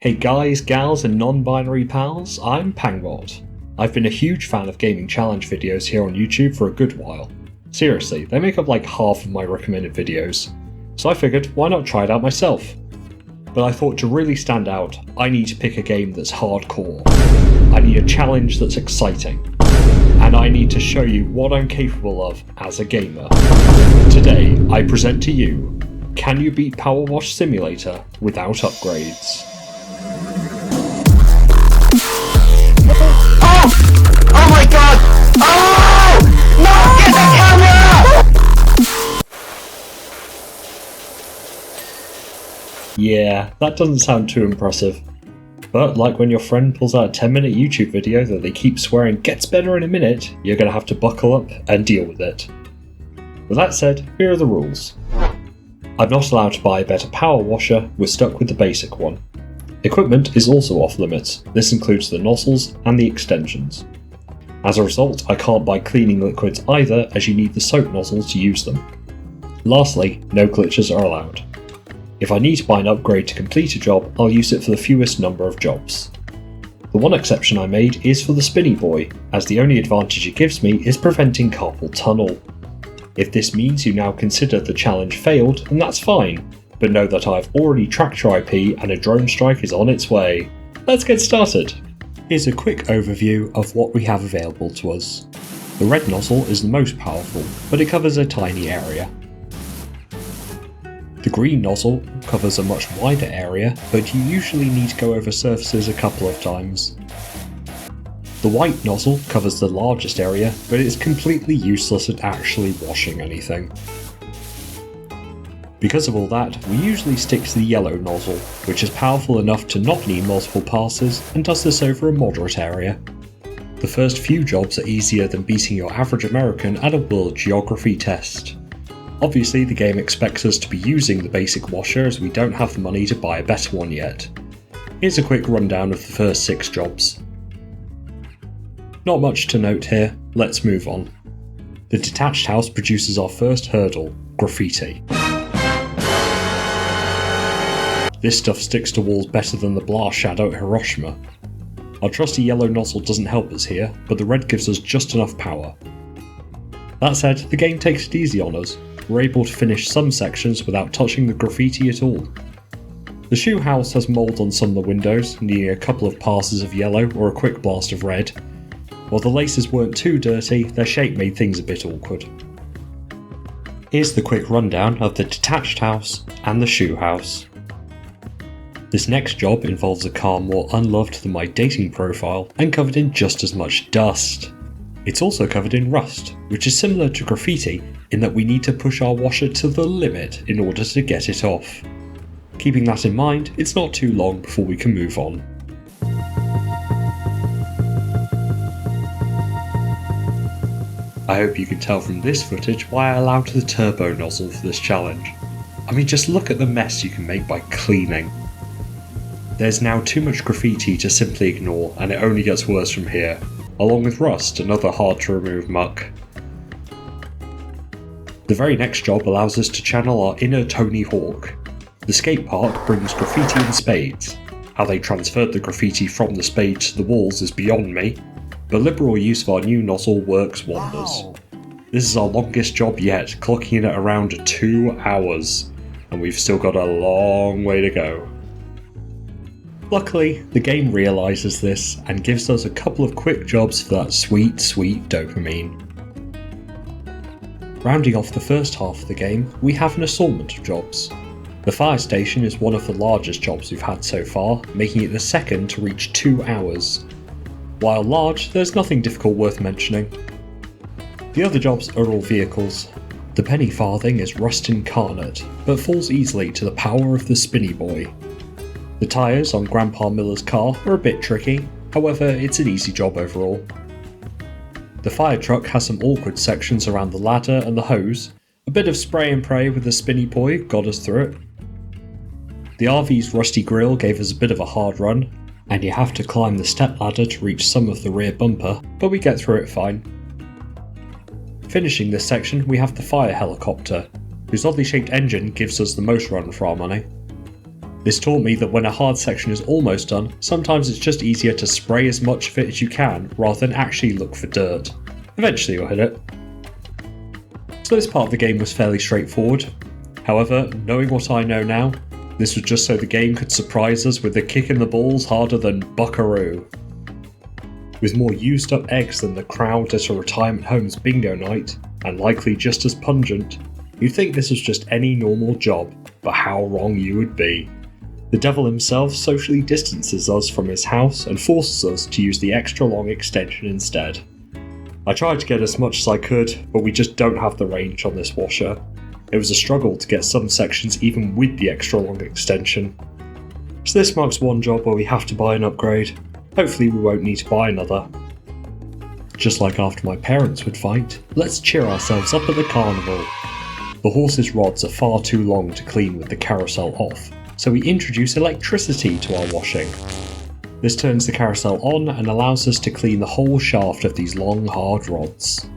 Hey guys, gals and non-binary pals, I'm Pangbot. I've been a huge fan of gaming challenge videos here on YouTube for a good while. Seriously, they make up like half of my recommended videos. So I figured, why not try it out myself? But I thought to really stand out, I need to pick a game that's hardcore. I need a challenge that's exciting. And I need to show you what I'm capable of as a gamer. Today, I present to you, can you beat Powerwash Simulator without upgrades? Oh my god! Oh! No! Get the camera! Yeah, that doesn't sound too impressive. But like when your friend pulls out a 10-minute YouTube video that they keep swearing gets better in a minute, you're going to have to buckle up and deal with it. With that said, here are the rules. I'm not allowed to buy a better power washer, we're stuck with the basic one. Equipment is also off limits, this includes the nozzles and the extensions. As a result, I can't buy cleaning liquids either, as you need the soap nozzles to use them. Lastly, no glitches are allowed. If I need to buy an upgrade to complete a job, I'll use it for the fewest number of jobs. The one exception I made is for the Spinny Boy, as the only advantage it gives me is preventing carpal tunnel. If this means you now consider the challenge failed, then that's fine, but know that I've already tracked your IP and a drone strike is on its way. Let's get started! Here's a quick overview of what we have available to us. The red nozzle is the most powerful, but it covers a tiny area. The green nozzle covers a much wider area, but you usually need to go over surfaces a couple of times. The white nozzle covers the largest area, but it's completely useless at actually washing anything. Because of all that, we usually stick to the yellow nozzle, which is powerful enough to not need multiple passes and does this over a moderate area. The first few jobs are easier than beating your average American at a world geography test. Obviously the game expects us to be using the basic washer as we don't have the money to buy a better one yet. Here's a quick rundown of the first 6 jobs. Not much to note here, let's move on. The detached house produces our first hurdle, graffiti. This stuff sticks to walls better than the blast shadow at Hiroshima. Our trusty yellow nozzle doesn't help us here, but the red gives us just enough power. That said, the game takes it easy on us. We're able to finish some sections without touching the graffiti at all. The shoe house has mould on some of the windows, needing a couple of passes of yellow or a quick blast of red. While the laces weren't too dirty, their shape made things a bit awkward. Here's the quick rundown of the detached house and the shoe house. This next job involves a car more unloved than my dating profile and covered in just as much dust. It's also covered in rust, which is similar to graffiti in that we need to push our washer to the limit in order to get it off. Keeping that in mind, it's not too long before we can move on. I hope you can tell from this footage why I allowed the turbo nozzle for this challenge. I mean, just look at the mess you can make by cleaning. There's now too much graffiti to simply ignore, and it only gets worse from here, along with rust and other hard to remove muck. The very next job allows us to channel our inner Tony Hawk. The skate park brings graffiti in spades. How they transferred the graffiti from the spade to the walls is beyond me, but liberal use of our new nozzle works wonders. Wow. This is our longest job yet, clocking in at around 2 hours, and we've still got a long way to go. Luckily, the game realises this and gives us a couple of quick jobs for that sweet, sweet dopamine. Rounding off the first half of the game, we have an assortment of jobs. The fire station is one of the largest jobs we've had so far, making it the second to reach 2 hours. While large, there's nothing difficult worth mentioning. The other jobs are all vehicles. The penny farthing is rust incarnate, but falls easily to the power of the Spinny Boy. The tyres on Grandpa Miller's car are a bit tricky, however it's an easy job overall. The fire truck has some awkward sections around the ladder and the hose. A bit of spray and pray with the Spinny Boy got us through it. The RV's rusty grille gave us a bit of a hard run, and you have to climb the step ladder to reach some of the rear bumper, but we get through it fine. Finishing this section, we have the fire helicopter, whose oddly shaped engine gives us the most run for our money. This taught me that when a hard section is almost done, sometimes it's just easier to spray as much of it as you can rather than actually look for dirt. Eventually you'll hit it. So this part of the game was fairly straightforward. However, knowing what I know now, this was just so the game could surprise us with a kick in the balls harder than Buckaroo. With more used up eggs than the crowd at a retirement home's bingo night, and likely just as pungent, you'd think this was just any normal job, but how wrong you would be. The devil himself socially distances us from his house and forces us to use the extra long extension instead. I tried to get as much as I could, but we just don't have the range on this washer. It was a struggle to get some sections even with the extra long extension. So this marks one job where we have to buy an upgrade. Hopefully we won't need to buy another. Just like after my parents would fight, let's cheer ourselves up at the carnival. The horse's rods are far too long to clean with the carousel off, so we introduce electricity to our washing. This turns the carousel on and allows us to clean the whole shaft of these long hard rods.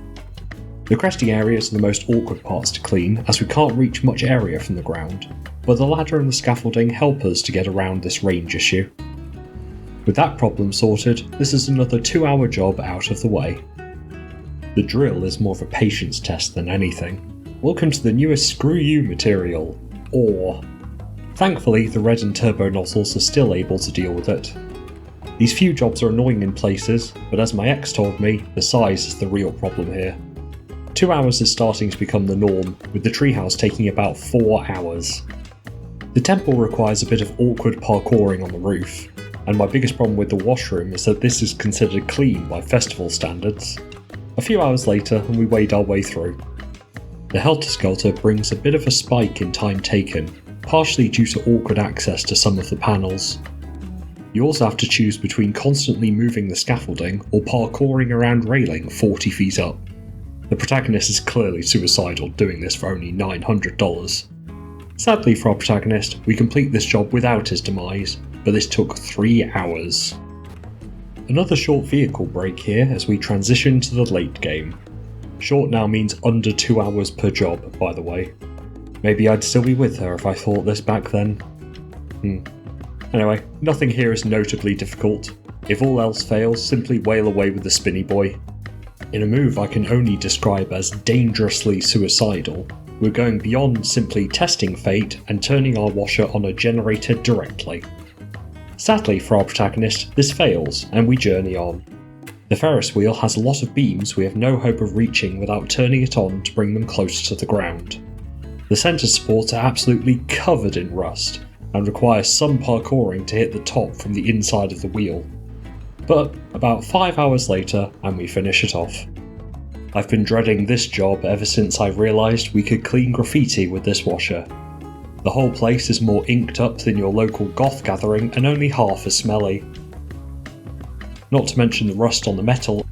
The cresting areas are the most awkward parts to clean as we can't reach much area from the ground, but the ladder and the scaffolding help us to get around this range issue. With that problem sorted, this is another 2-hour job out of the way. The drill is more of a patience test than anything. Welcome to the newest Screw You material, ore. Thankfully, the red and turbo nozzles are still able to deal with it. These few jobs are annoying in places, but as my ex told me, the size is the real problem here. 2 hours is starting to become the norm, with the treehouse taking about 4 hours. The temple requires a bit of awkward parkouring on the roof, and my biggest problem with the washroom is that this is considered clean by festival standards. A few hours later, and we wade our way through. The helter-skelter brings a bit of a spike in time taken, partially due to awkward access to some of the panels. You also have to choose between constantly moving the scaffolding or parkouring around railing 40 feet up. The protagonist is clearly suicidal doing this for only $900. Sadly for our protagonist, we complete this job without his demise, but this took 3 hours. Another short vehicle break here as we transition to the late game. Short now means under 2 hours per job, by the way. Maybe I'd still be with her if I thought this back then. Anyway, nothing here is notably difficult. If all else fails, simply wail away with the spinny boy. In a move I can only describe as dangerously suicidal, we're going beyond simply testing fate and turning our washer on a generator directly. Sadly for our protagonist, this fails and we journey on. The Ferris wheel has a lot of beams we have no hope of reaching without turning it on to bring them closer to the ground. The centre supports are absolutely covered in rust and require some parkouring to hit the top from the inside of the wheel. But about 5 hours later and we finish it off. I've been dreading this job ever since I realised we could clean graffiti with this washer. The whole place is more inked up than your local goth gathering and only half as smelly. Not to mention the rust on the metal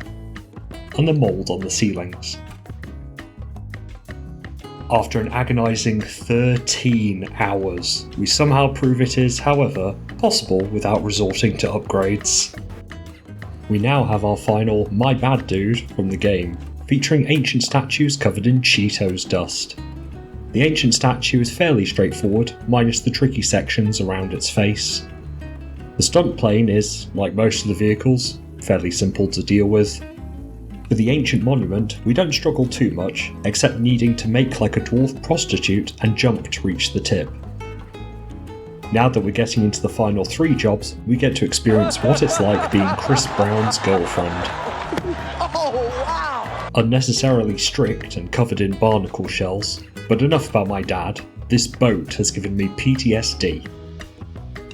and the mould on the ceilings. After an agonising 13 hours, we somehow prove it is, however, possible without resorting to upgrades. We now have our final My Bad Dude from the game, featuring ancient statues covered in Cheetos dust. The ancient statue is fairly straightforward, minus the tricky sections around its face. The stunt plane is, like most of the vehicles, fairly simple to deal with. For the ancient monument, we don't struggle too much, except needing to make like a dwarf prostitute and jump to reach the tip. Now that we're getting into the final 3 jobs, we get to experience what it's like being Chris Brown's girlfriend. Oh, wow! Unnecessarily strict and covered in barnacle shells, but enough about my dad, this boat has given me PTSD.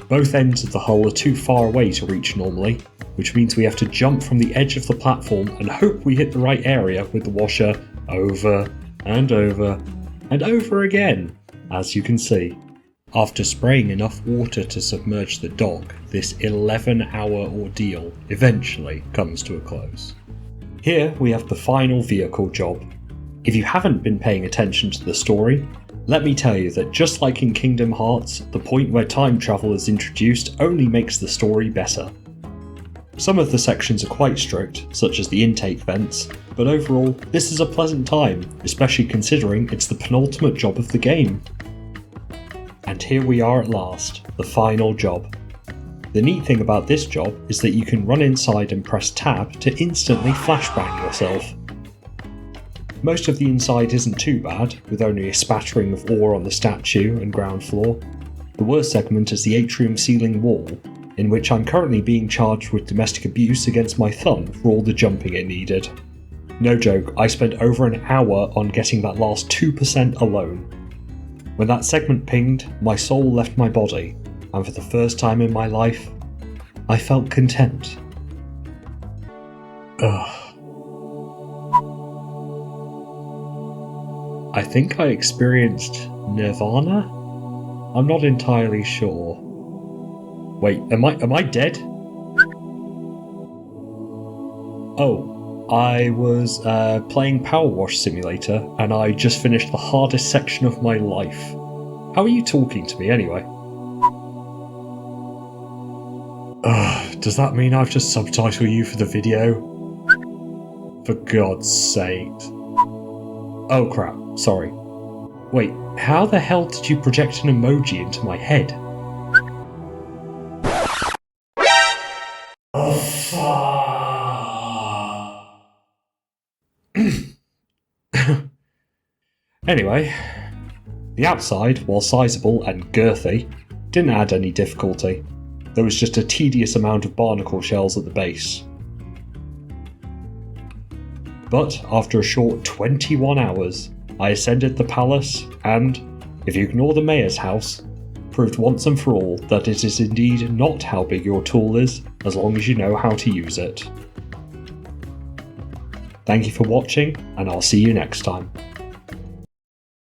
Both ends of the hull are too far away to reach normally, which means we have to jump from the edge of the platform and hope we hit the right area with the washer over and over and over again, as you can see. After spraying enough water to submerge the dock, this 11-hour ordeal eventually comes to a close. Here we have the final vehicle job. If you haven't been paying attention to the story, let me tell you that just like in Kingdom Hearts, the point where time travel is introduced only makes the story better. Some of the sections are quite strict, such as the intake vents, but overall, this is a pleasant time, especially considering it's the penultimate job of the game. And here we are at last, the final job. The neat thing about this job is that you can run inside and press tab to instantly flashbang yourself. Most of the inside isn't too bad, with only a spattering of ore on the statue and ground floor. The worst segment is the atrium ceiling wall, in which I'm currently being charged with domestic abuse against my thumb for all the jumping it needed. No joke, I spent over an hour on getting that last 2% alone. When that segment pinged, my soul left my body, and for the first time in my life, I felt content. Ugh. I think I experienced nirvana? I'm not entirely sure. Wait, am I dead? Oh, I was playing Powerwash Simulator, and I just finished the hardest section of my life. How are you talking to me anyway? Does that mean I've just subtitled you for the video? For God's sake. Oh crap, sorry. Wait, how the hell did you project an emoji into my head? Oh fuck. Anyway, the outside, while sizable and girthy, didn't add any difficulty. There was just a tedious amount of barnacle shells at the base. But after a short 21 hours, I ascended the palace and, if you ignore the mayor's house, proved once and for all that it is indeed not how big your tool is, as long as you know how to use it. Thank you for watching, and I'll see you next time.